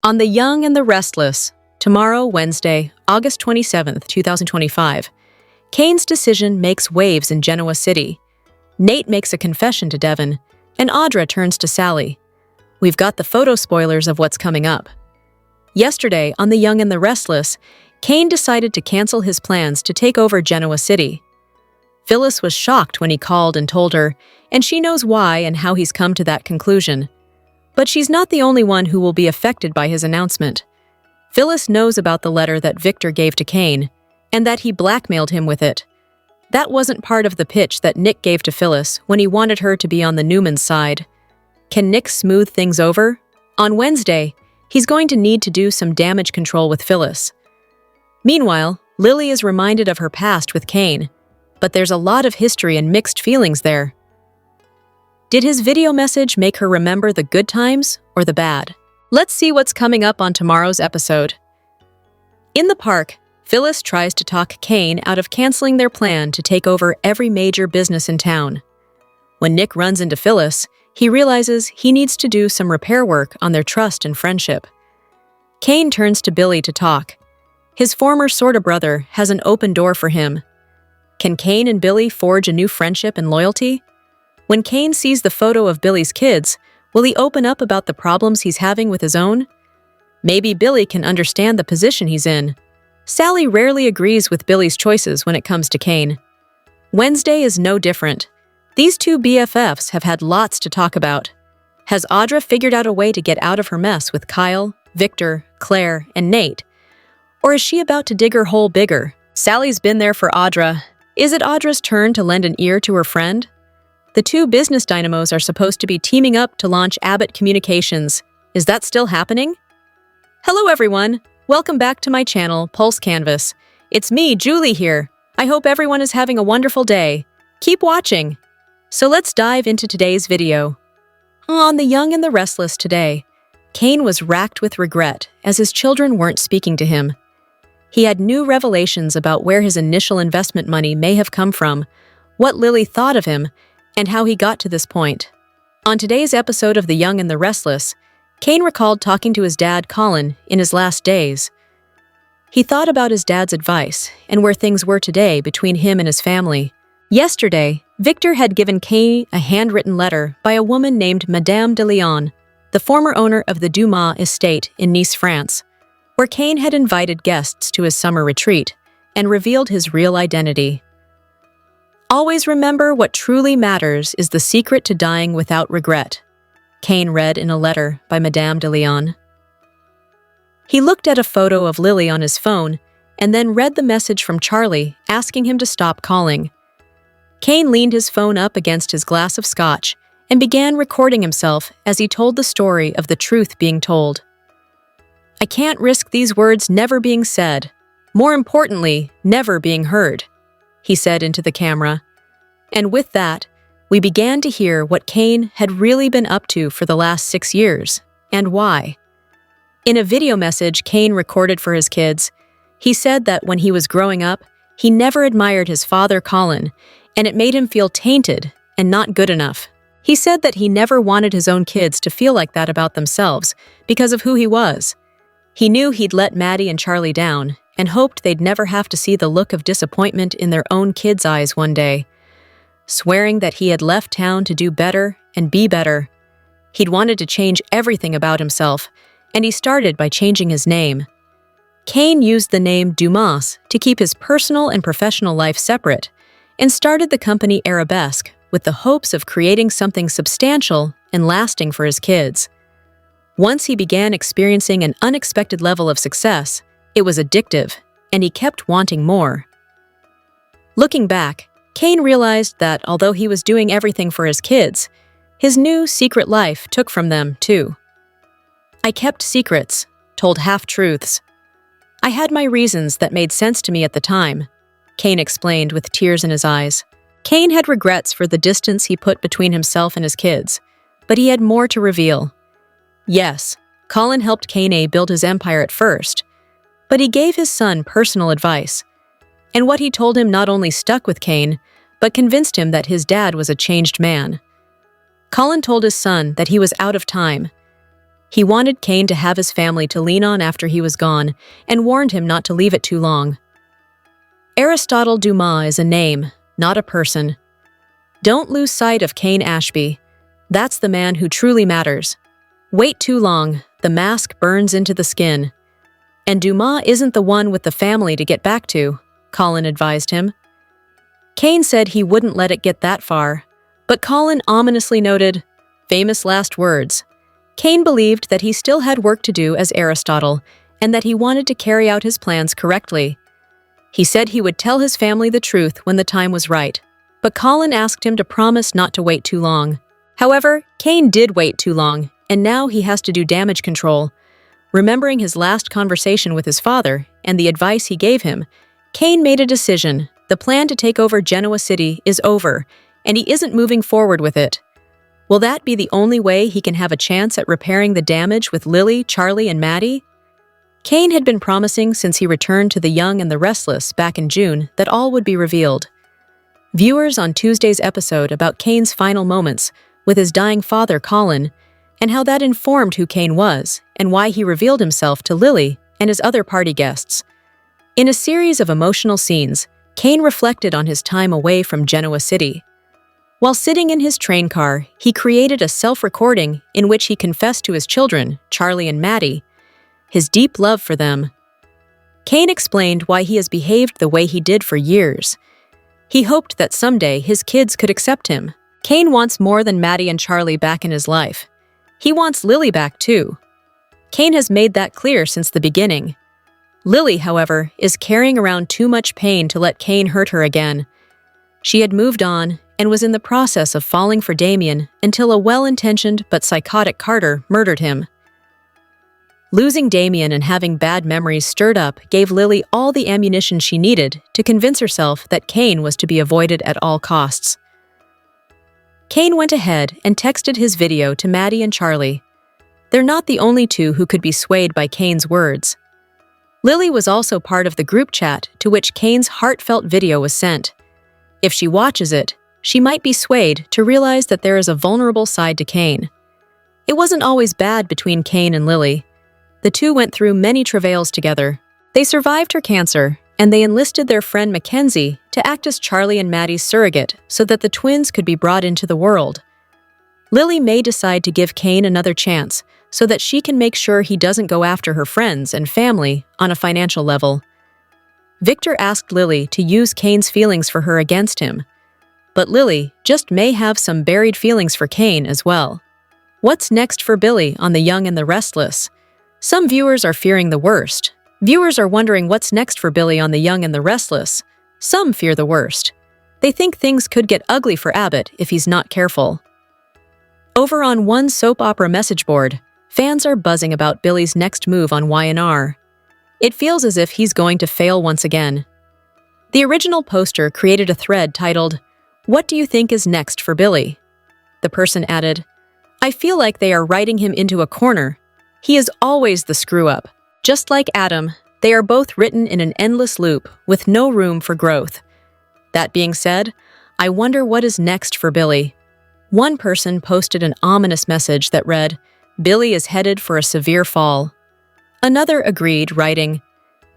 On the Young and the Restless, tomorrow, Wednesday, August 27th, 2025, Kane's decision makes waves in Genoa City. Nate makes a confession to Devon, and Audra turns to Sally. We've got the photo spoilers of what's coming up. Yesterday, on The Young and the Restless, Kane decided to cancel his plans to take over Genoa City. Phyllis was shocked when he called and told her, and she knows why and how he's come to that conclusion. But she's not the only one who will be affected by his announcement. Phyllis knows about the letter that Victor gave to Kane, and that he blackmailed him with it. That wasn't part of the pitch that Nick gave to Phyllis when he wanted her to be on the Newman's side. Can Nick smooth things over? On Wednesday, he's going to need to do some damage control with Phyllis. Meanwhile, Lily is reminded of her past with Kane, but there's a lot of history and mixed feelings there. Did his video message make her remember the good times or the bad? Let's see what's coming up on tomorrow's episode. In the park, Phyllis tries to talk Kane out of canceling their plan to take over every major business in town. When Nick runs into Phyllis, he realizes he needs to do some repair work on their trust and friendship. Kane turns to Billy to talk. His former sorta brother has an open door for him. Can Kane and Billy forge a new friendship and loyalty? When Kane sees the photo of Billy's kids, will he open up about the problems he's having with his own? Maybe Billy can understand the position he's in. Sally rarely agrees with Billy's choices when it comes to Kane. Wednesday is no different. These two BFFs have had lots to talk about. Has Audra figured out a way to get out of her mess with Kyle, Victor, Claire, and Nate? Or is she about to dig her hole bigger? Sally's been there for Audra. Is it Audra's turn to lend an ear to her friend? The two business dynamos are supposed to be teaming up to launch Abbott Communications. Is that still happening? Hello everyone! Welcome back to my channel, Pulse Canvas. It's me, Julie here. I hope everyone is having a wonderful day. Keep watching! So let's dive into today's video. On The Young and the Restless today, Kane was racked with regret as his children weren't speaking to him. He had new revelations about where his initial investment money may have come from, what Lily thought of him, and how he got to this point. On today's episode of The Young and the Restless, Kane recalled talking to his dad, Colin, in his last days. He thought about his dad's advice and where things were today between him and his family. Yesterday, Victor had given Kane a handwritten letter by a woman named Madame de Leon, the former owner of the Dumas estate in Nice, France, where Kane had invited guests to his summer retreat and revealed his real identity. Always remember what truly matters is the secret to dying without regret, Kane read in a letter by Madame de Leon. He looked at a photo of Lily on his phone and then read the message from Charlie asking him to stop calling. Kane leaned his phone up against his glass of scotch and began recording himself as he told the story of the truth being told. I can't risk these words never being said. More importantly, never being heard, he said into the camera. And with that, we began to hear what Kane had really been up to for the last 6 years, and why. In a video message Kane recorded for his kids, he said that when he was growing up, he never admired his father, Colin, and it made him feel tainted and not good enough. He said that he never wanted his own kids to feel like that about themselves because of who he was. He knew he'd let Maddie and Charlie down and hoped they'd never have to see the look of disappointment in their own kids' eyes one day. Swearing that he had left town to do better and be better. He'd wanted to change everything about himself, and he started by changing his name. Kane used the name Dumas to keep his personal and professional life separate, and started the company Arabesque with the hopes of creating something substantial and lasting for his kids. Once he began experiencing an unexpected level of success, it was addictive, and he kept wanting more. Looking back, Kane realized that although he was doing everything for his kids, his new secret life took from them too. I kept secrets, told half-truths. I had my reasons that made sense to me at the time, Kane explained with tears in his eyes. Kane had regrets for the distance he put between himself and his kids, but he had more to reveal. Yes, Colin helped Kane build his empire at first, but he gave his son personal advice. And what he told him not only stuck with Kane, but convinced him that his dad was a changed man. Colin told his son that he was out of time. He wanted Kane to have his family to lean on after he was gone and warned him not to leave it too long. Aristotle Dumas is a name, not a person. Don't lose sight of Kane Ashby. That's the man who truly matters. Wait too long, the mask burns into the skin. And Dumas isn't the one with the family to get back to, Colin advised him. Kane said he wouldn't let it get that far, but Colin ominously noted, famous last words. Kane believed that he still had work to do as Aristotle and that he wanted to carry out his plans correctly. He said he would tell his family the truth when the time was right, but Colin asked him to promise not to wait too long. However, Kane did wait too long, and now he has to do damage control. Remembering his last conversation with his father and the advice he gave him, Kane made a decision. The plan to take over Genoa City is over, and he isn't moving forward with it. Will that be the only way he can have a chance at repairing the damage with Lily, Charlie, and Maddie? Kane had been promising since he returned to The Young and the Restless back in June that all would be revealed. Viewers on Tuesday's episode about Kane's final moments with his dying father, Colin, and how that informed who Kane was and why he revealed himself to Lily and his other party guests. In a series of emotional scenes, Kane reflected on his time away from Genoa City. While sitting in his train car, he created a self-recording in which he confessed to his children, Charlie and Maddie, his deep love for them. Kane explained why he has behaved the way he did for years. He hoped that someday his kids could accept him. Kane wants more than Maddie and Charlie back in his life. He wants Lily back too. Kane has made that clear since the beginning. Lily, however, is carrying around too much pain to let Kane hurt her again. She had moved on and was in the process of falling for Damien until a well-intentioned but psychotic Carter murdered him. Losing Damien and having bad memories stirred up gave Lily all the ammunition she needed to convince herself that Kane was to be avoided at all costs. Kane went ahead and texted his video to Maddie and Charlie. They're not the only two who could be swayed by Kane's words. Lily was also part of the group chat to which Kane's heartfelt video was sent. If she watches it, she might be swayed to realize that there is a vulnerable side to Kane. It wasn't always bad between Kane and Lily. The two went through many travails together. They survived her cancer, and they enlisted their friend Mackenzie to act as Charlie and Maddie's surrogate so that the twins could be brought into the world. Lily may decide to give Kane another chance so that she can make sure he doesn't go after her friends and family on a financial level. Victor asked Lily to use Kane's feelings for her against him, but Lily just may have some buried feelings for Kane as well. What's next for Billy on The Young and the Restless? Some viewers are fearing the worst. Viewers are wondering what's next for Billy on The Young and the Restless. Some fear the worst. They think things could get ugly for Abbott if he's not careful. Over on one soap opera message board, fans are buzzing about Billy's next move on Y&R. It feels as if he's going to fail once again. The original poster created a thread titled, "What do you think is next for Billy?" The person added, "I feel like they are writing him into a corner. He is always the screw-up. Just like Adam, they are both written in an endless loop with no room for growth." That being said, I wonder what is next for Billy. One person posted an ominous message that read, "Billy is headed for a severe fall." Another agreed, writing,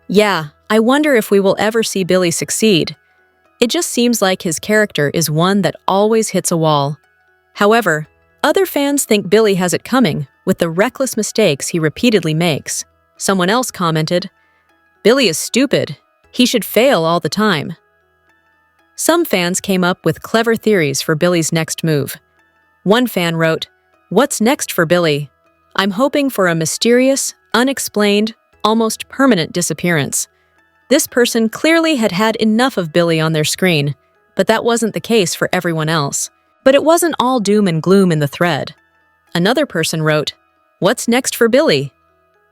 "Yeah, I wonder if we will ever see Billy succeed. It just seems like his character is one that always hits a wall." However, other fans think Billy has it coming with the reckless mistakes he repeatedly makes. Someone else commented, "Billy is stupid. He should fail all the time." Some fans came up with clever theories for Billy's next move. One fan wrote, "What's next for Billy? I'm hoping for a mysterious, unexplained, almost permanent disappearance." This person clearly had had enough of Billy on their screen, but that wasn't the case for everyone else. But it wasn't all doom and gloom in the thread. Another person wrote, "What's next for Billy?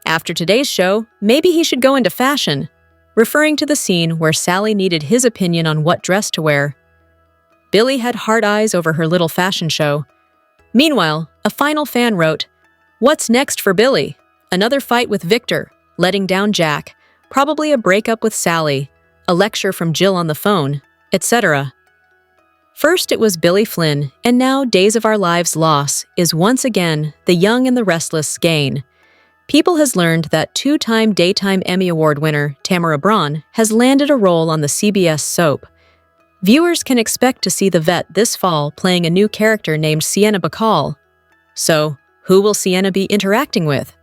After today's show, maybe he should go into fashion," referring to the scene where Sally needed his opinion on what dress to wear. Billy had hard eyes over her little fashion show. Meanwhile, a final fan wrote, "What's next for Billy? Another fight with Victor, letting down Jack, probably a breakup with Sally, a lecture from Jill on the phone, etc." First it was Billy Flynn, and now Days of Our Lives' loss is once again The Young and the Restless' gain. People has learned that two-time Daytime Emmy Award winner Tamara Braun has landed a role on the CBS soap. Viewers can expect to see the vet this fall playing a new character named Sienna Bacall. So, who will Sienna be interacting with?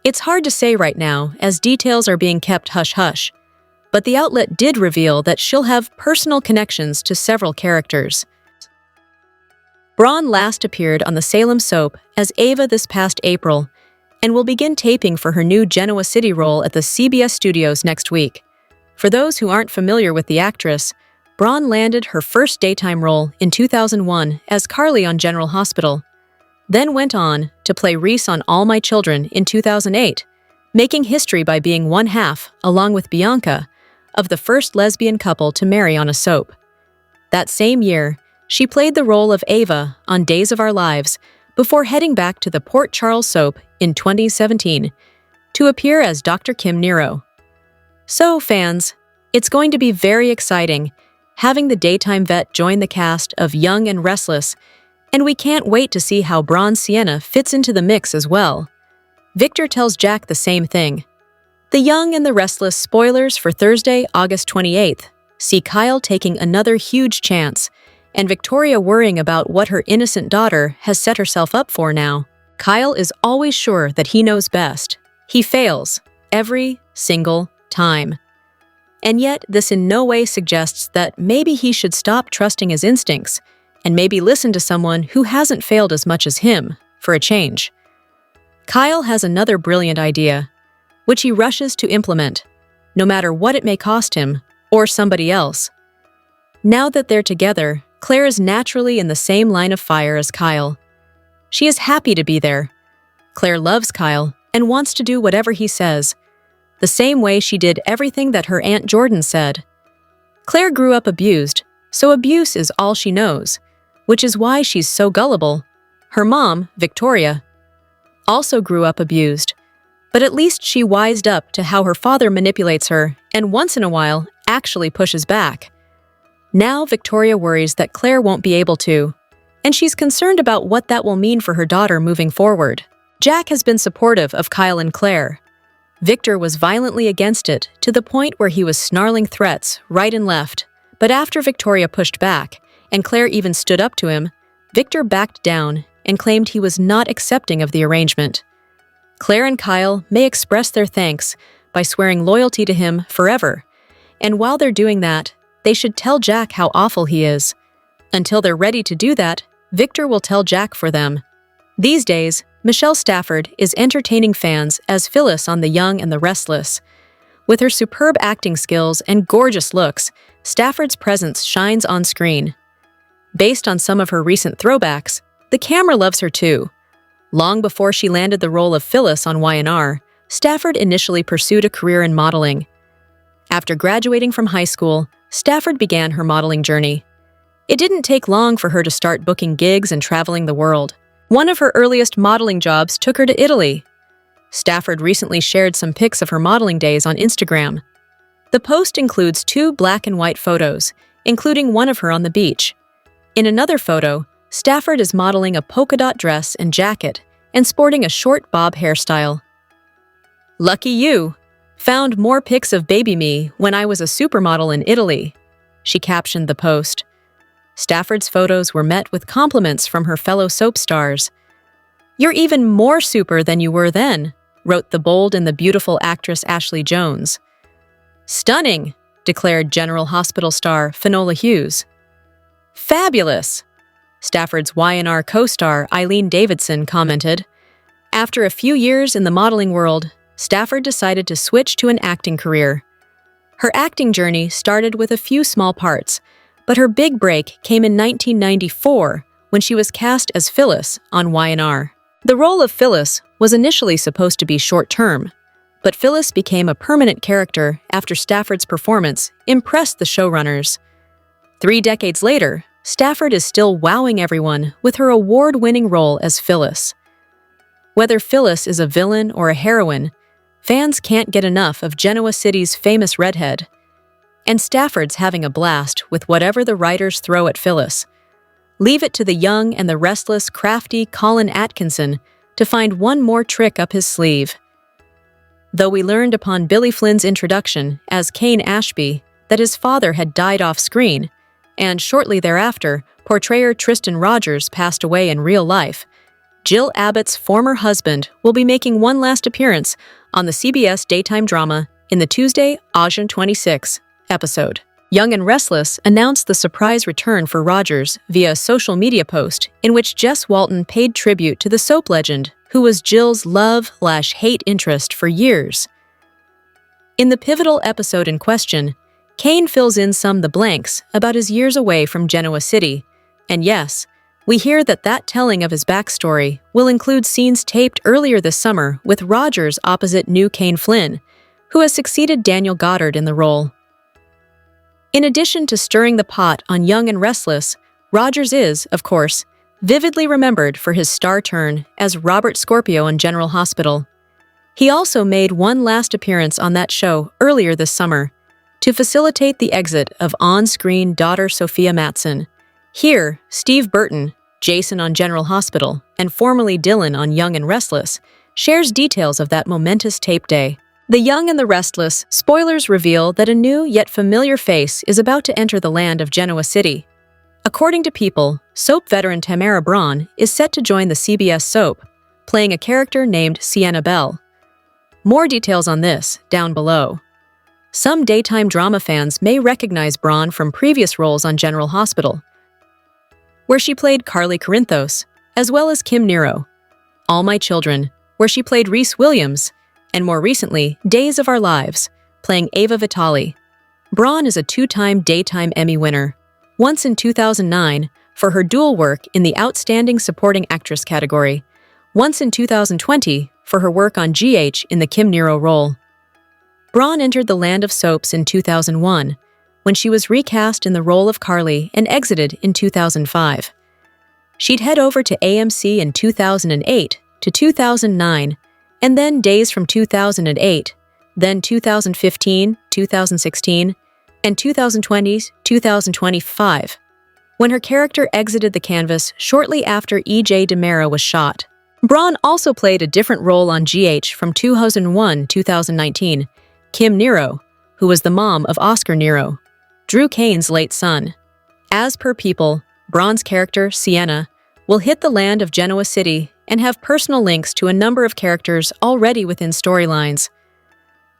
It's hard to say right now, as details are being kept hush-hush, but the outlet did reveal that she'll have personal connections to several characters. Braun last appeared on the Salem soap as Ava this past April, and will begin taping for her new Genoa City role at the CBS studios next week. For those who aren't familiar with the actress, Braun landed her first daytime role in 2001 as Carly on General Hospital, then went on to play Reese on All My Children in 2008, making history by being one half, along with Bianca, of the first lesbian couple to marry on a soap. That same year, she played the role of Ava on Days of Our Lives before heading back to the Port Charles soap in 2017 to appear as Dr. Kim Nero. So, fans, it's going to be very exciting having the daytime vet join the cast of Young and Restless, and we can't wait to see how Braun Sienna fits into the mix as well. Victor tells Jack the same thing. The Young and the Restless spoilers for Thursday, August 28th see Kyle taking another huge chance, and Victoria worrying about what her innocent daughter has set herself up for now. Kyle is always sure that he knows best. He fails every single time. And yet, this in no way suggests that maybe he should stop trusting his instincts and maybe listen to someone who hasn't failed as much as him, for a change. Kyle has another brilliant idea, which he rushes to implement, no matter what it may cost him or somebody else. Now that they're together, Claire is naturally in the same line of fire as Kyle. She is happy to be there. Claire loves Kyle and wants to do whatever he says, the same way she did everything that her Aunt Jordan said. Claire grew up abused, so abuse is all she knows, which is why she's so gullible. Her mom, Victoria, also grew up abused, but at least she wised up to how her father manipulates her and once in a while actually pushes back. Now Victoria worries that Claire won't be able to, and she's concerned about what that will mean for her daughter moving forward. Jack has been supportive of Kyle and Claire. Victor was violently against it to the point where he was snarling threats right and left, but after Victoria pushed back, and Claire even stood up to him, Victor backed down and claimed he was not accepting of the arrangement. Claire and Kyle may express their thanks by swearing loyalty to him forever, and while they're doing that, they should tell Jack how awful he is. Until they're ready to do that, Victor will tell Jack for them. These days, Michelle Stafford is entertaining fans as Phyllis on The Young and the Restless. With her superb acting skills and gorgeous looks, Stafford's presence shines on screen. Based on some of her recent throwbacks, the camera loves her too. Long before she landed the role of Phyllis on Y&R, Stafford initially pursued a career in modeling. After graduating from high school, Stafford began her modeling journey. It didn't take long for her to start booking gigs and traveling the world. One of her earliest modeling jobs took her to Italy. Stafford recently shared some pics of her modeling days on Instagram. The post includes 2 black and white photos, including one of her on the beach. In another photo, Stafford is modeling a polka dot dress and jacket and sporting a short bob hairstyle. "Lucky you! Found more pics of baby me when I was a supermodel in Italy," she captioned the post. Stafford's photos were met with compliments from her fellow soap stars. "You're even more super than you were then," wrote the bold and the beautiful actress Ashley Jones. "Stunning," declared General Hospital star Finola Hughes. "Fabulous," Stafford's Y&R co-star Eileen Davidson commented. After a few years in the modeling world, Stafford decided to switch to an acting career. Her acting journey started with a few small parts, but her big break came in 1994 when she was cast as Phyllis on Y&R. The role of Phyllis was initially supposed to be short-term, but Phyllis became a permanent character after Stafford's performance impressed the showrunners. 3 decades later, Stafford is still wowing everyone with her award-winning role as Phyllis. Whether Phyllis is a villain or a heroine, fans can't get enough of Genoa City's famous redhead. and Stafford's having a blast with whatever the writers throw at Phyllis. Leave it to the young and the restless, crafty Colin Atkinson to find one more trick up his sleeve. Though we learned upon Billy Flynn's introduction as Cain Ashby that his father had died off-screen, and shortly thereafter, portrayer Tristan Rogers passed away in real life, Jill Abbott's former husband will be making one last appearance on the CBS daytime drama in the Tuesday, August 26 episode. Young and Restless announced the surprise return for Rogers via a social media post in which Jess Walton paid tribute to the soap legend who was Jill's love/hate interest for years. In the pivotal episode in question, Cain fills in some the blanks about his years away from Genoa City, and yes, we hear that telling of his backstory will include scenes taped earlier this summer with Rogers opposite new Cain Flynn, who has succeeded Daniel Goddard in the role. In addition to stirring the pot on Young and Restless, Rogers is, of course, vividly remembered for his star turn as Robert Scorpio on General Hospital. He also made one last appearance on that show earlier this summer to facilitate the exit of on-screen daughter Sophia Matson. Here, Steve Burton, Jason on General Hospital, and formerly Dylan on Young and Restless, shares details of that momentous tape day. The Young and the Restless spoilers reveal that a new yet familiar face is about to enter the land of Genoa City. According to People, soap veteran Tamara Braun is set to join the CBS soap, playing a character named Sienna Bell. More details on this down below. Some daytime drama fans may recognize Braun from previous roles on General Hospital, where she played Carly Corinthos, as well as Kim Nero, All My Children, where she played Reese Williams, and more recently, Days of Our Lives, playing Ava Vitale. Braun is a two-time Daytime Emmy winner, once in 2009 for her dual work in the Outstanding Supporting Actress category, once in 2020 for her work on GH in the Kim Nero role. Braun entered the land of soaps in 2001, when she was recast in the role of Carly and exited in 2005. She'd head over to AMC in 2008 to 2009, and then Days from 2008, then 2015, 2016, and 2020-2025, when her character exited the canvas shortly after E.J. DiMera was shot. Braun also played a different role on GH from 2001-2019, Kim Nero, who was the mom of Oscar Nero, Drew Cain's late son. As per People, Braun's character, Sienna, will hit the land of Genoa City and have personal links to a number of characters already within storylines.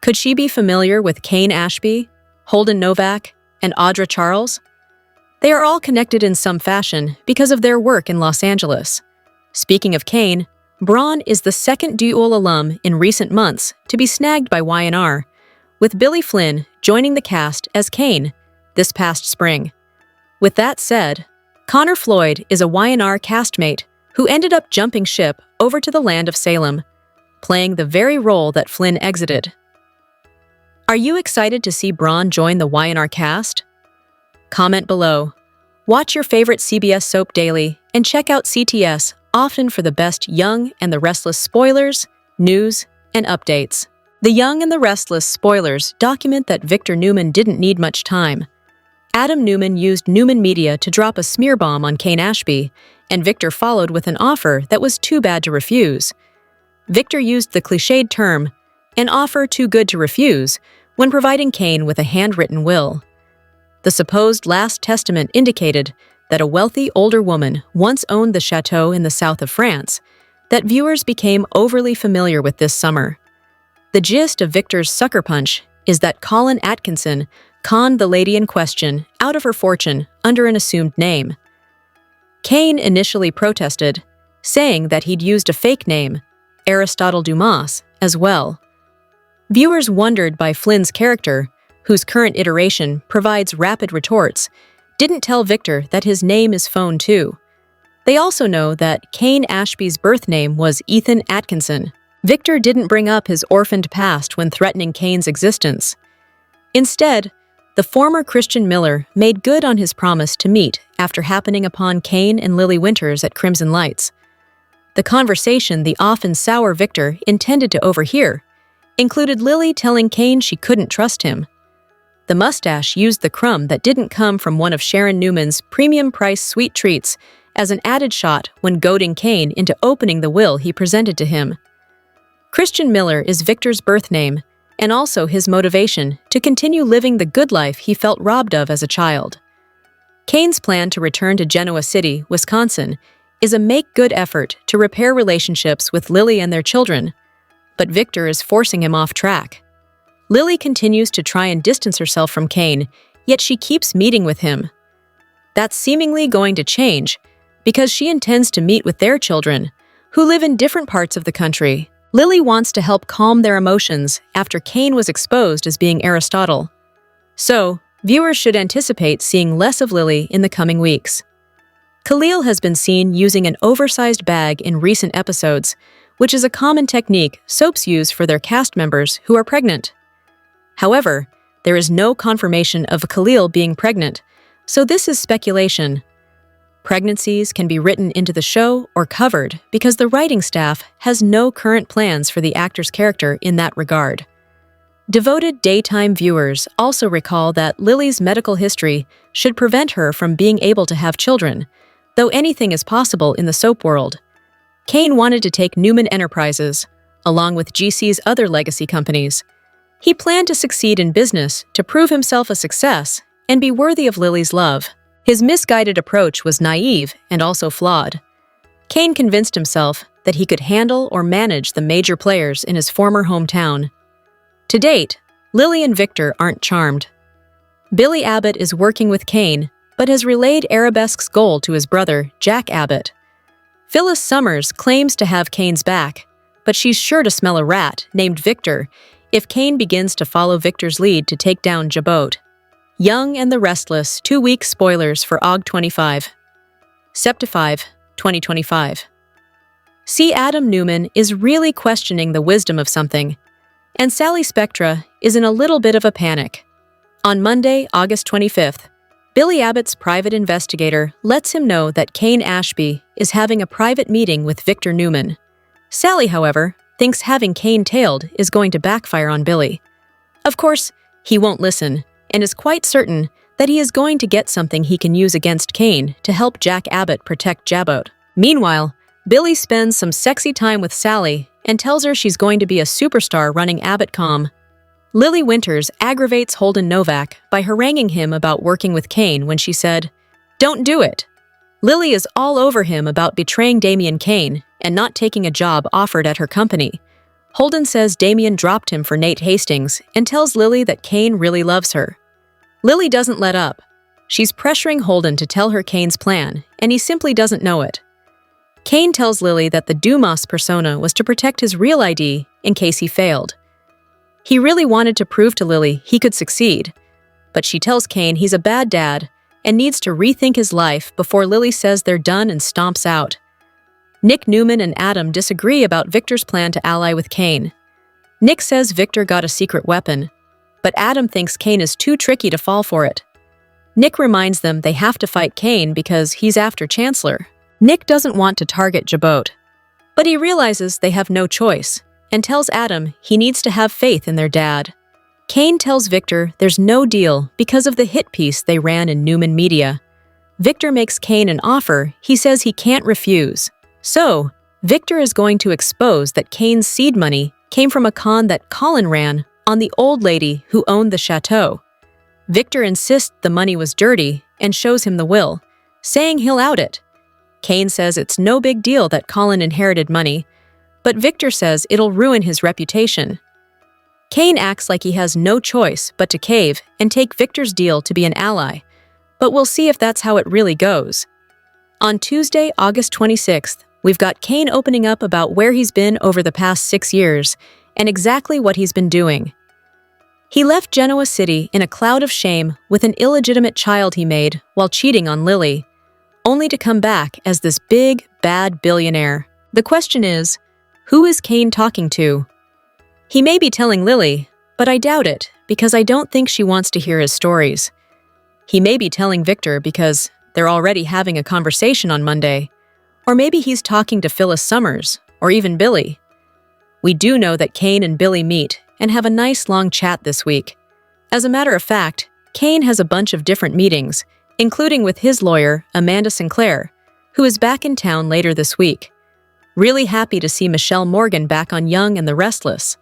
Could she be familiar with Cain Ashby, Holden Novak, and Audra Charles? They are all connected in some fashion because of their work in Los Angeles. Speaking of Cain, Braun is the second dual alum in recent months to be snagged by Y&R, with Billy Flynn joining the cast as Cain this past spring. With that said, Connor Floyd is a Y&R castmate who ended up jumping ship over to the land of Salem, playing the very role that Flynn exited. Are you excited to see Braun join the Y&R cast? Comment below. Watch your favorite CBS soap daily and check out CTS often for the best Young and the Restless spoilers, news, and updates. The Young and the Restless spoilers document that Victor Newman didn't need much time. Adam Newman used Newman Media to drop a smear bomb on Cain Ashby, and Victor followed with an offer that was too bad to refuse. Victor used the cliched term, an offer too good to refuse, when providing Cain with a handwritten will. The supposed last testament indicated that a wealthy older woman once owned the chateau in the south of France, that viewers became overly familiar with this summer. The gist of Victor's sucker punch is that Colin Atkinson conned the lady in question out of her fortune under an assumed name. Cain initially protested, saying that he'd used a fake name, Aristotle Dumas, as well. Viewers wondered by Flynn's character, whose current iteration provides rapid retorts, didn't tell Victor that his name is phone too. They also know that Cain Ashby's birth name was Ethan Atkinson. Victor didn't bring up his orphaned past when threatening Cain's existence. Instead, the former Christian Miller made good on his promise to meet after happening upon Cain and Lily Winters at Crimson Lights. The conversation the often sour Victor intended to overhear included Lily telling Cain she couldn't trust him. The mustache used the crumb that didn't come from one of Sharon Newman's premium-priced sweet treats as an added shot when goading Kane into opening the will he presented to him. Christian Miller is Victor's birth name, and also his motivation to continue living the good life he felt robbed of as a child. Kane's plan to return to Genoa City, Wisconsin, is a make-good effort to repair relationships with Lily and their children, but Victor is forcing him off track. Lily continues to try and distance herself from Kane, yet she keeps meeting with him. That's seemingly going to change because she intends to meet with their children, who live in different parts of the country. Lily wants to help calm their emotions after Kane was exposed as being Aristotle. So, viewers should anticipate seeing less of Lily in the coming weeks. Khalil has been seen using an oversized bag in recent episodes, which is a common technique soaps use for their cast members who are pregnant. However, there is no confirmation of Khalil being pregnant, so this is speculation. Pregnancies can be written into the show or covered because the writing staff has no current plans for the actor's character in that regard. Devoted daytime viewers also recall that Lily's medical history should prevent her from being able to have children, though anything is possible in the soap world. Kane wanted to take Newman Enterprises, along with GC's other legacy companies. He planned to succeed in business to prove himself a success and be worthy of Lily's love. His misguided approach was naive and also flawed. Kane convinced himself that he could handle or manage the major players in his former hometown. To date, Lily and Victor aren't charmed. Billy Abbott is working with Kane, but has relayed Arabesque's goal to his brother, Jack Abbott. Phyllis Summers claims to have Kane's back, but she's sure to smell a rat named Victor if Kane begins to follow Victor's lead to take down Jabot. Young and the Restless 2-week spoilers for OG 25. September 2025. See, Adam Newman is really questioning the wisdom of something, and Sally Spectra is in a little bit of a panic. On Monday, August 25th, Billy Abbott's private investigator lets him know that Kane Ashby is having a private meeting with Victor Newman. Sally, however, thinks having Kane tailed is going to backfire on Billy. Of course, he won't listen, and is quite certain that he is going to get something he can use against Kane to help Jack Abbott protect Jabot. Meanwhile, Billy spends some sexy time with Sally and tells her she's going to be a superstar running AbbottCom. Lily Winters aggravates Holden Novak by haranguing him about working with Kane when she said, "Don't do it." Lily is all over him about betraying Damian Kane and not taking a job offered at her company. Holden says Damian dropped him for Nate Hastings and tells Lily that Kane really loves her. Lily doesn't let up. She's pressuring Holden to tell her Kane's plan, and he simply doesn't know it. Kane tells Lily that the Dumas persona was to protect his real ID in case he failed. He really wanted to prove to Lily he could succeed, but she tells Kane he's a bad dad and needs to rethink his life before Lily says they're done and stomps out. Nick Newman and Adam disagree about Victor's plan to ally with Kane. Nick says Victor got a secret weapon, but Adam thinks Kane is too tricky to fall for it. Nick reminds them they have to fight Kane because he's after Chancellor. Nick doesn't want to target Jabot, but he realizes they have no choice and tells Adam he needs to have faith in their dad. Kane tells Victor there's no deal because of the hit piece they ran in Newman Media. Victor makes Kane an offer he says he can't refuse. So, Victor is going to expose that Kane's seed money came from a con that Colin ran on the old lady who owned the chateau. Victor insists the money was dirty and shows him the will, saying he'll out it. Kane says it's no big deal that Colin inherited money, but Victor says it'll ruin his reputation. Kane acts like he has no choice but to cave and take Victor's deal to be an ally, but we'll see if that's how it really goes. On Tuesday, August 26th, we've got Kane opening up about where he's been over the past 6 years and exactly what he's been doing. He left Genoa City in a cloud of shame with an illegitimate child he made while cheating on Lily, only to come back as this big, bad billionaire. The question is, who is Kane talking to? He may be telling Lily, but I doubt it because I don't think she wants to hear his stories. He may be telling Victor because they're already having a conversation on Monday, or maybe he's talking to Phyllis Summers, or even Billy. We do know that Kane and Billy meet and have a nice long chat this week. As a matter of fact, Kane has a bunch of different meetings, including with his lawyer, Amanda Sinclair, who is back in town later this week. Really happy to see Michelle Morgan back on Young and the Restless.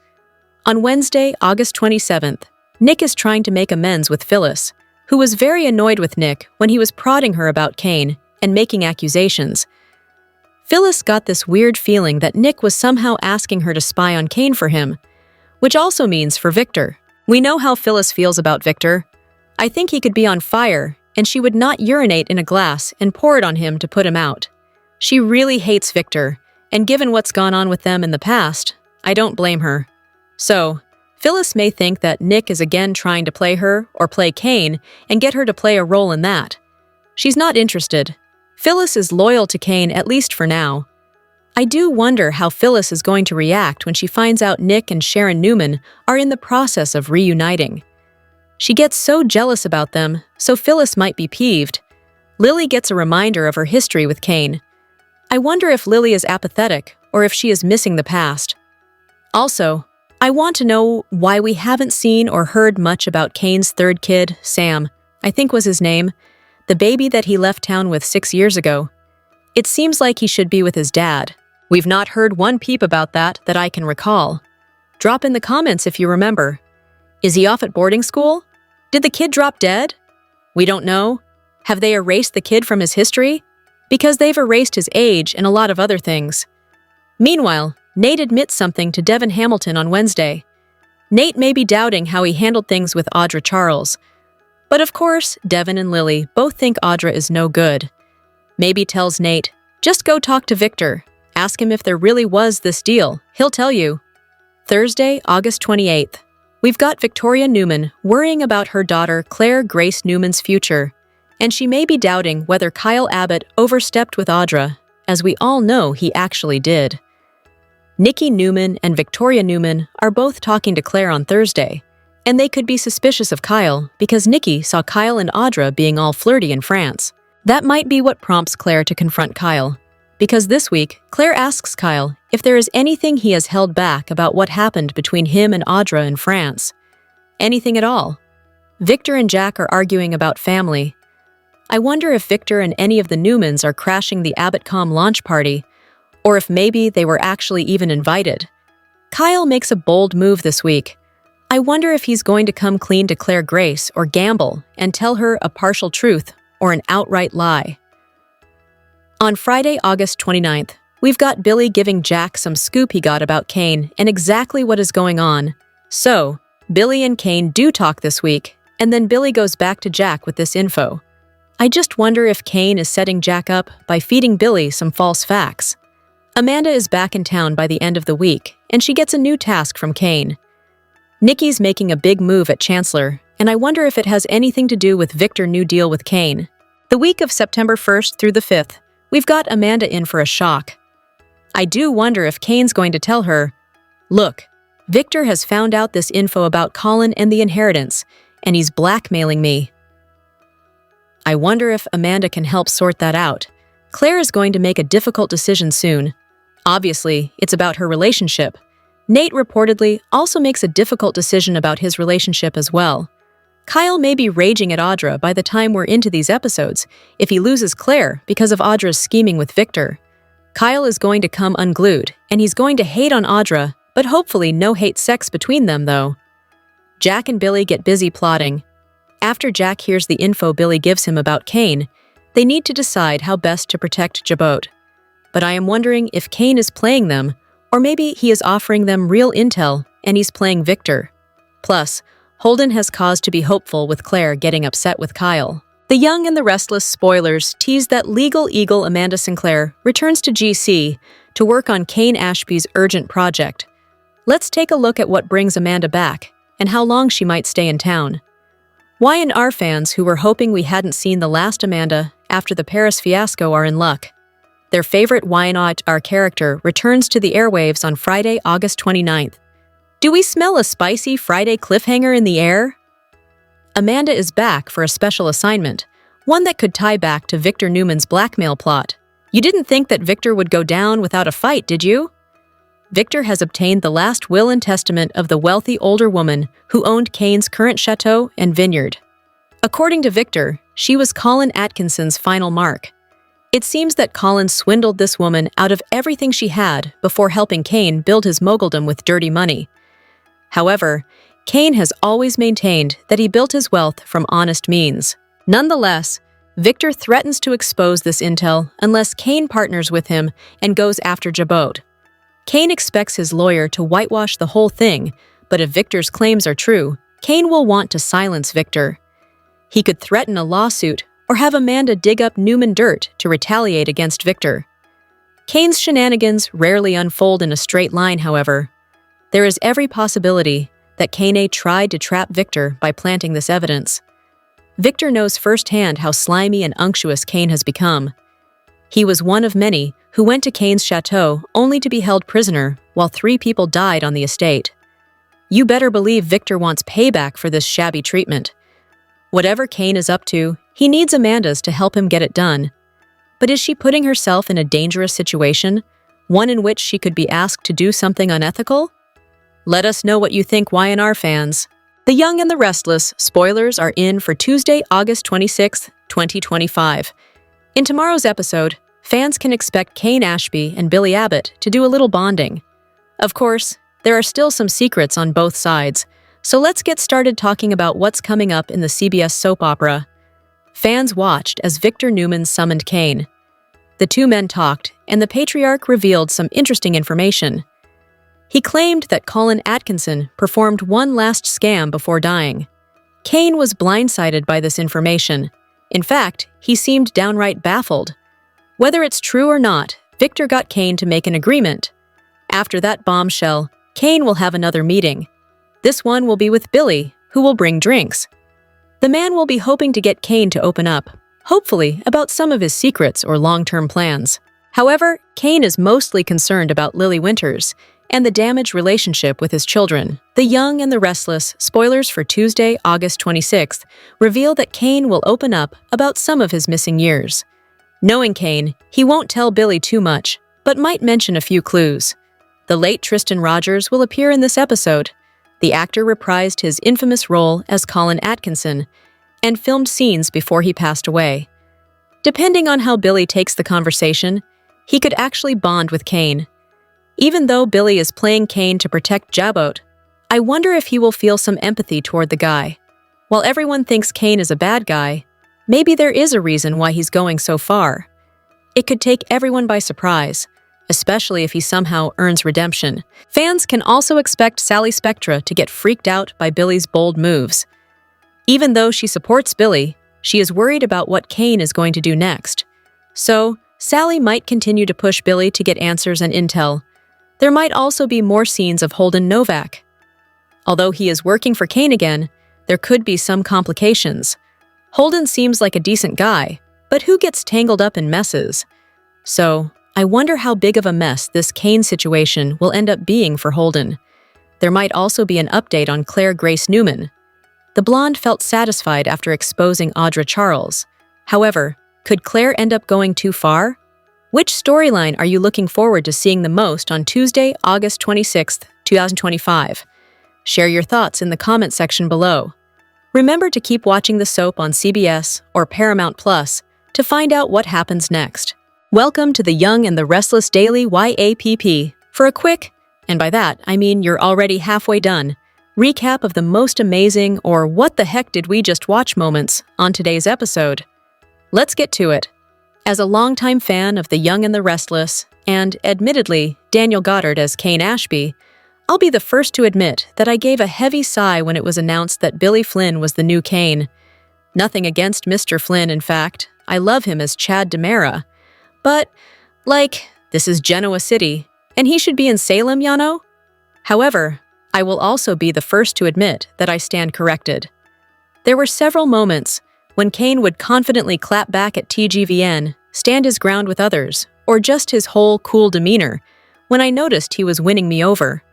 On Wednesday, August 27th, Nick is trying to make amends with Phyllis, who was very annoyed with Nick when he was prodding her about Kane and making accusations. Phyllis got this weird feeling that Nick was somehow asking her to spy on Kane for him, which also means for Victor. We know how Phyllis feels about Victor. I think he could be on fire, and she would not urinate in a glass and pour it on him to put him out. She really hates Victor, and given what's gone on with them in the past, I don't blame her. So, Phyllis may think that Nick is again trying to play her or play Kane and get her to play a role in that. She's not interested. Phyllis is loyal to Kane, at least for now. I do wonder how Phyllis is going to react when she finds out Nick and Sharon Newman are in the process of reuniting. She gets so jealous about them, so Phyllis might be peeved. Lily gets a reminder of her history with Kane. I wonder if Lily is apathetic or if she is missing the past. Also, I want to know why we haven't seen or heard much about Kane's third kid, Sam, I think was his name, the baby that he left town with 6 years ago. It seems like he should be with his dad. We've not heard one peep about that I can recall. Drop in the comments if you remember. Is he off at boarding school? Did the kid drop dead? We don't know. Have they erased the kid from his history? Because they've erased his age and a lot of other things. Meanwhile, Nate admits something to Devin Hamilton on Wednesday. Nate may be doubting how he handled things with Audra Charles. But of course, Devin and Lily both think Audra is no good. Maybe tells Nate, just go talk to Victor. Ask him if there really was this deal. He'll tell you. Thursday, August 28th. We've got Victoria Newman worrying about her daughter Claire Grace Newman's future, and she may be doubting whether Kyle Abbott overstepped with Audra, as we all know he actually did. Nikki Newman and Victoria Newman are both talking to Claire on Thursday, and they could be suspicious of Kyle because Nikki saw Kyle and Audra being all flirty in France. That might be what prompts Claire to confront Kyle, because this week, Claire asks Kyle if there is anything he has held back about what happened between him and Audra in France. Anything at all. Victor and Jack are arguing about family. I wonder if Victor and any of the Newmans are crashing the Abbott.com launch party, or if maybe they were actually even invited. Kyle makes a bold move this week. I wonder if he's going to come clean to Claire Grace or gamble and tell her a partial truth or an outright lie. On Friday, August 29th, we've got Billy giving Jack some scoop he got about Kane and exactly what is going on. So, Billy and Kane do talk this week, and then Billy goes back to Jack with this info. I just wonder if Kane is setting Jack up by feeding Billy some false facts. Amanda is back in town by the end of the week, and she gets a new task from Kane. Nikki's making a big move at Chancellor, and I wonder if it has anything to do with Victor's new deal with Kane. The week of September 1st through the 5th, we've got Amanda in for a shock. I do wonder if Kane's going to tell her, look, Victor has found out this info about Colin and the inheritance, and he's blackmailing me. I wonder if Amanda can help sort that out. Claire is going to make a difficult decision soon. Obviously, it's about her relationship. Nate reportedly also makes a difficult decision about his relationship as well. Kyle may be raging at Audra by the time we're into these episodes if he loses Claire because of Audra's scheming with Victor. Kyle is going to come unglued, and he's going to hate on Audra, but hopefully no hate sex between them, though. Jack and Billy get busy plotting. After Jack hears the info Billy gives him about Kane, they need to decide how best to protect Jabot. But I am wondering if Kane is playing them, or maybe he is offering them real intel and he's playing Victor. Plus, Holden has cause to be hopeful with Claire getting upset with Kyle. The Young and the Restless spoilers tease that legal eagle Amanda Sinclair returns to GC to work on Kane Ashby's urgent project. Let's take a look at what brings Amanda back and how long she might stay in town. Y&R fans who were hoping we hadn't seen the last Amanda after the Paris fiasco are in luck. Their favorite Y&R character returns to the airwaves on Friday, August 29th. Do we smell a spicy Friday cliffhanger in the air? Amanda is back for a special assignment, one that could tie back to Victor Newman's blackmail plot. You didn't think that Victor would go down without a fight, did you? Victor has obtained the last will and testament of the wealthy older woman who owned Kane's current chateau and vineyard. According to Victor, she was Colin Atkinson's final mark. It seems that Colin swindled this woman out of everything she had before helping Kane build his moguldom with dirty money. However, Kane has always maintained that he built his wealth from honest means. Nonetheless, Victor threatens to expose this intel unless Kane partners with him and goes after Jabot. Kane expects his lawyer to whitewash the whole thing, but if Victor's claims are true, Kane will want to silence Victor. He could threaten a lawsuit or have Amanda dig up Newman dirt to retaliate against Victor. Kane's shenanigans rarely unfold in a straight line, however. There is every possibility that Kane tried to trap Victor by planting this evidence. Victor knows firsthand how slimy and unctuous Kane has become. He was one of many who went to Kane's chateau only to be held prisoner while 3 people died on the estate. You better believe Victor wants payback for this shabby treatment. Whatever Kane is up to, he needs Amanda's to help him get it done. But is she putting herself in a dangerous situation, one in which she could be asked to do something unethical? Let us know what you think, YNR fans. The Young and the Restless spoilers are in for Tuesday, August 26, 2025. In tomorrow's episode, fans can expect Kane Ashby and Billy Abbott to do a little bonding. Of course, there are still some secrets on both sides, so let's get started talking about what's coming up in the CBS soap opera. Fans watched as Victor Newman summoned Kane. The 2 men talked, and the patriarch revealed some interesting information. He claimed that Colin Atkinson performed one last scam before dying. Kane was blindsided by this information. In fact, he seemed downright baffled. Whether it's true or not, Victor got Kane to make an agreement. After that bombshell, Kane will have another meeting. This one will be with Billy, who will bring drinks. The man will be hoping to get Kane to open up, hopefully about some of his secrets or long-term plans. However, Kane is mostly concerned about Lily Winters and the damaged relationship with his children. The Young and the Restless spoilers for Tuesday, August 26th reveal that Kane will open up about some of his missing years. Knowing Kane, he won't tell Billy too much, but might mention a few clues. The late Tristan Rogers will appear in this episode. The actor reprised his infamous role as Colin Atkinson and filmed scenes before he passed away. Depending on how Billy takes the conversation, he could actually bond with Kane. Even though Billy is playing Kane to protect Jabot, I wonder if he will feel some empathy toward the guy. While everyone thinks Kane is a bad guy, maybe there is a reason why he's going so far. It could take everyone by surprise, especially if he somehow earns redemption. Fans can also expect Sally Spectra to get freaked out by Billy's bold moves. Even though she supports Billy, she is worried about what Kane is going to do next. So, Sally might continue to push Billy to get answers and intel. There might also be more scenes of Holden Novak. Although he is working for Kane again, there could be some complications. Holden seems like a decent guy, but who gets tangled up in messes? So, I wonder how big of a mess this Kane situation will end up being for Holden. There might also be an update on Claire Grace Newman. The blonde felt satisfied after exposing Audra Charles. However, could Claire end up going too far? Which storyline are you looking forward to seeing the most on Tuesday, August 26th, 2025? Share your thoughts in the comment section below. Remember to keep watching the soap on CBS or Paramount Plus to find out what happens next. Welcome to the Young and the Restless Daily YAPP for a quick, and by that I mean you're already halfway done, recap of the most amazing or what the heck did we just watch moments on today's episode. Let's get to it. As a longtime fan of The Young and the Restless, and admittedly Daniel Goddard as Kane Ashby, I'll be the first to admit that I gave a heavy sigh when it was announced that Billy Flynn was the new Kane. Nothing against Mr. Flynn, in fact. I love him as Chad DiMera. But, this is Genoa City, and he should be in Salem, Yano? However, I will also be the first to admit that I stand corrected. There were several moments when Kane would confidently clap back at TGVN, stand his ground with others, or just his whole cool demeanor, when I noticed he was winning me over.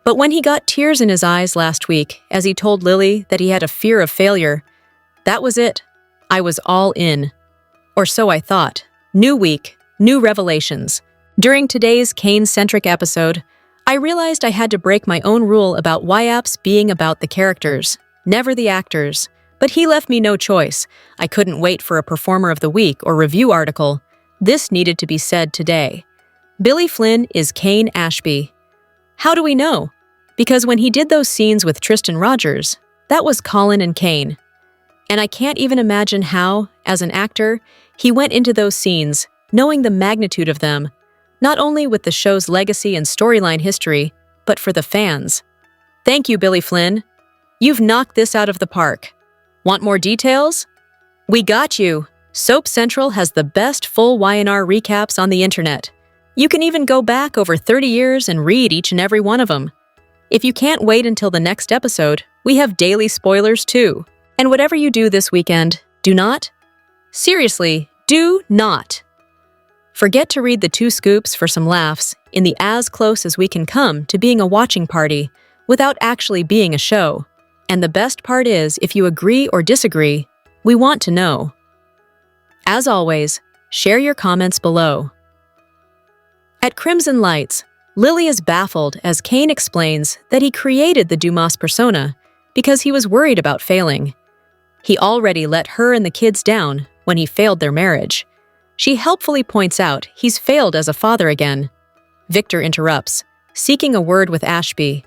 But when he got tears in his eyes last week as he told Lily that he had a fear of failure, that was it. I was all in. Or so I thought. New week, new revelations. During today's Kane-centric episode, I realized I had to break my own rule about YAPs being about the characters, never the actors. But he left me no choice. I couldn't wait for a Performer of the Week or review article. This needed to be said today. Billy Flynn is Kane Ashby. How do we know? Because when he did those scenes with Tristan Rogers, that was Colin and Kane. And I can't even imagine how, as an actor, he went into those scenes, knowing the magnitude of them, not only with the show's legacy and storyline history, but for the fans. Thank you, Billy Flynn. You've knocked this out of the park. Want more details? We got you! Soap Central has the best full YNR recaps on the internet. You can even go back over 30 years and read each and every one of them. If you can't wait until the next episode, we have daily spoilers too. And whatever you do this weekend, do not, seriously, do not forget to read the 2 scoops for some laughs in the as close as we can come to being a watching party without actually being a show. And the best part is, if you agree or disagree, we want to know. As always, share your comments below. At Crimson Lights, Lily is baffled as Kane explains that he created the Dumas persona because he was worried about failing. He already let her and the kids down when he failed their marriage. She helpfully points out he's failed as a father again. Victor interrupts, seeking a word with Ashby.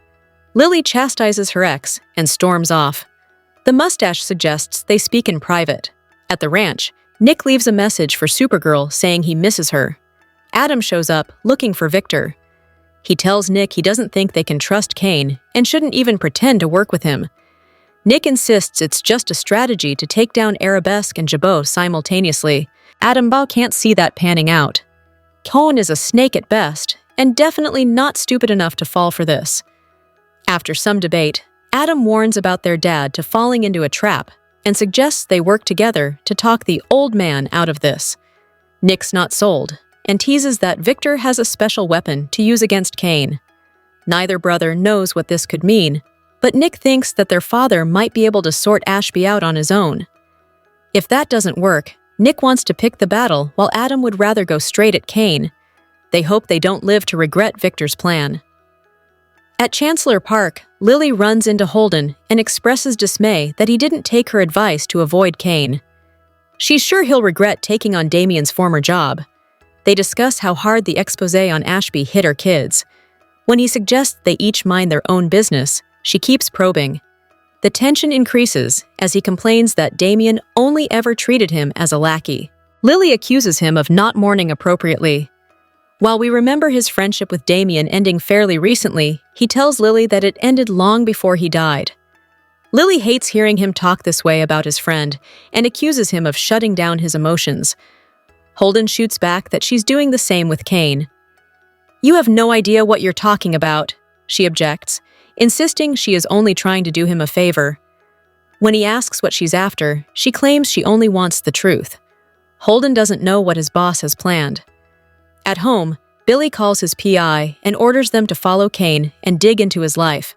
Lily chastises her ex and storms off. The mustache suggests they speak in private. At the ranch, Nick leaves a message for Supergirl saying he misses her. Adam shows up looking for Victor. He tells Nick he doesn't think they can trust Kane and shouldn't even pretend to work with him. Nick insists it's just a strategy to take down Arabesque and Jabot simultaneously. Adam Bao can't see that panning out. Cohen is a snake at best, and definitely not stupid enough to fall for this. After some debate, Adam warns about their dad to falling into a trap and suggests they work together to talk the old man out of this. Nick's not sold, and teases that Victor has a special weapon to use against Kane. Neither brother knows what this could mean, but Nick thinks that their father might be able to sort Ashby out on his own. If that doesn't work, Nick wants to pick the battle while Adam would rather go straight at Kane. They hope they don't live to regret Victor's plan. At Chancellor Park, Lily runs into Holden and expresses dismay that he didn't take her advice to avoid Kane. She's sure he'll regret taking on Damien's former job. They discuss how hard the expose on Ashby hit her kids. When he suggests they each mind their own business, she keeps probing. The tension increases as he complains that Damien only ever treated him as a lackey. Lily accuses him of not mourning appropriately. While we remember his friendship with Damien ending fairly recently, he tells Lily that it ended long before he died. Lily hates hearing him talk this way about his friend and accuses him of shutting down his emotions. Holden shoots back that she's doing the same with Kane. "You have no idea what you're talking about," she objects, insisting she is only trying to do him a favor. When he asks what she's after, she claims she only wants the truth. Holden doesn't know what his boss has planned. At home, Billy calls his PI and orders them to follow Kane and dig into his life.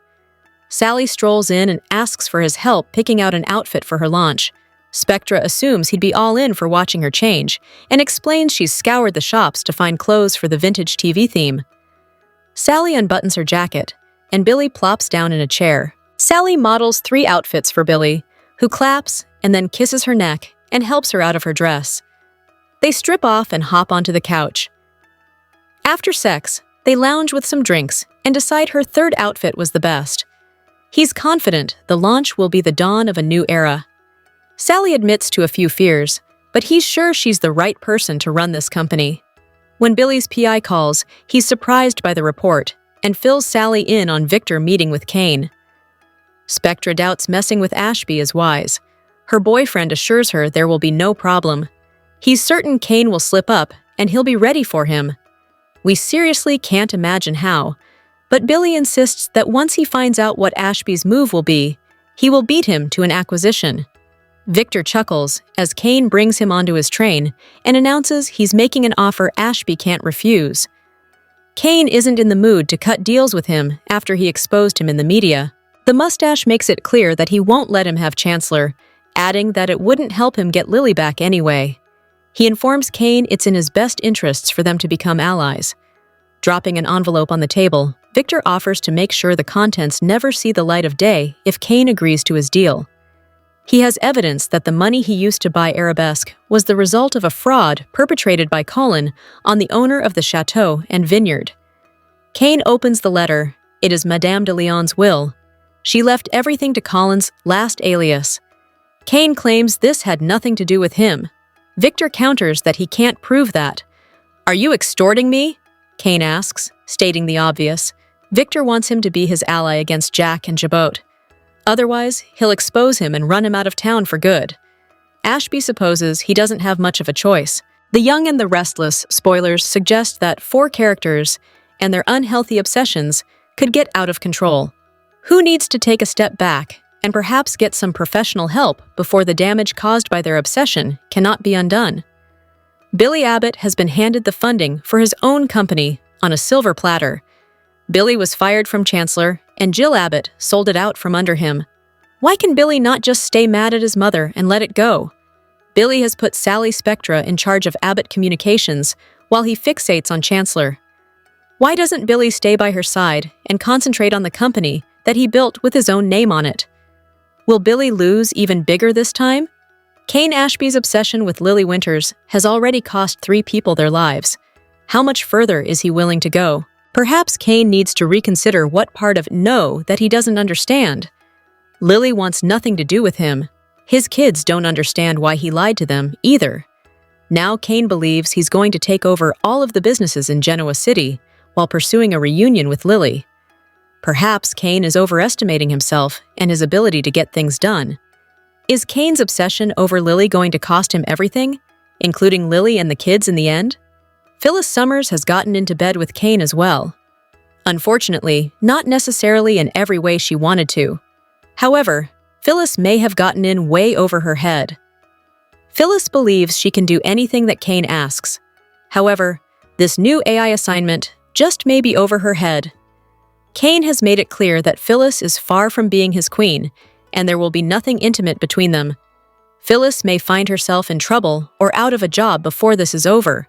Sally strolls in and asks for his help picking out an outfit for her launch. Spectra assumes he'd be all in for watching her change and explains she's scoured the shops to find clothes for the vintage TV theme. Sally unbuttons her jacket, and Billy plops down in a chair. Sally models 3 outfits for Billy, who claps and then kisses her neck and helps her out of her dress. They strip off and hop onto the couch. After sex, they lounge with some drinks and decide her 3rd outfit was the best. He's confident the launch will be the dawn of a new era. Sally admits to a few fears, but he's sure she's the right person to run this company. When Billy's PI calls, he's surprised by the report and fills Sally in on Victor meeting with Kane. Spectra doubts messing with Ashby is wise. Her boyfriend assures her there will be no problem. He's certain Kane will slip up and he'll be ready for him. We seriously can't imagine how, but Billy insists that once he finds out what Ashby's move will be, he will beat him to an acquisition. Victor chuckles as Kane brings him onto his train and announces he's making an offer Ashby can't refuse. Kane isn't in the mood to cut deals with him after he exposed him in the media. The mustache makes it clear that he won't let him have Chancellor, adding that it wouldn't help him get Lily back anyway. He informs Kane it's in his best interests for them to become allies. Dropping an envelope on the table, Victor offers to make sure the contents never see the light of day if Kane agrees to his deal. He has evidence that the money he used to buy Arabesque was the result of a fraud perpetrated by Colin on the owner of the chateau and vineyard. Kane opens the letter. It is Madame de Leon's will. She left everything to Colin's last alias. Kane claims this had nothing to do with him. Victor counters that he can't prove that. "Are you extorting me?" Kane asks, stating the obvious. Victor wants him to be his ally against Jack and Jabot. Otherwise, he'll expose him and run him out of town for good. Ashby supposes he doesn't have much of a choice. The Young and the Restless spoilers suggest that 4 characters and their unhealthy obsessions could get out of control. Who needs to take a step back and perhaps get some professional help before the damage caused by their obsession cannot be undone? Billy Abbott has been handed the funding for his own company on a silver platter. Billy was fired from Chancellor, and Jill Abbott sold it out from under him. Why can Billy not just stay mad at his mother and let it go? Billy has put Sally Spectra in charge of Abbott Communications while he fixates on Chancellor. Why doesn't Billy stay by her side and concentrate on the company that he built with his own name on it? Will Billy lose even bigger this time? Kane Ashby's obsession with Lily Winters has already cost 3 people their lives. How much further is he willing to go? Perhaps Kane needs to reconsider what part of no that he doesn't understand. Lily wants nothing to do with him. His kids don't understand why he lied to them either. Now Kane believes he's going to take over all of the businesses in Genoa City while pursuing a reunion with Lily. Perhaps Kane is overestimating himself and his ability to get things done. Is Kane's obsession over Lily going to cost him everything, including Lily and the kids in the end? Phyllis Summers has gotten into bed with Kane as well. Unfortunately, not necessarily in every way she wanted to. However, Phyllis may have gotten in way over her head. Phyllis believes she can do anything that Kane asks. However, this new AI assignment just may be over her head. Kane has made it clear that Phyllis is far from being his queen, and there will be nothing intimate between them. Phyllis may find herself in trouble or out of a job before this is over.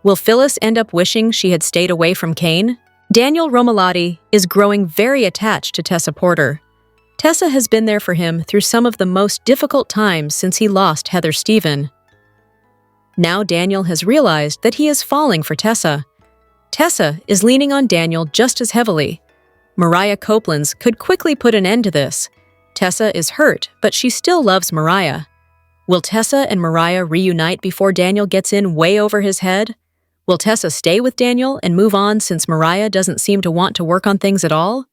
Will Phyllis end up wishing she had stayed away from Kane? Daniel Romalotti is growing very attached to Tessa Porter. Tessa has been there for him through some of the most difficult times since he lost Heather Stephen. Now Daniel has realized that he is falling for Tessa. Tessa is leaning on Daniel just as heavily. Mariah Copelands could quickly put an end to this. Tessa is hurt, but she still loves Mariah. Will Tessa and Mariah reunite before Daniel gets in way over his head? Will Tessa stay with Daniel and move on since Mariah doesn't seem to want to work on things at all?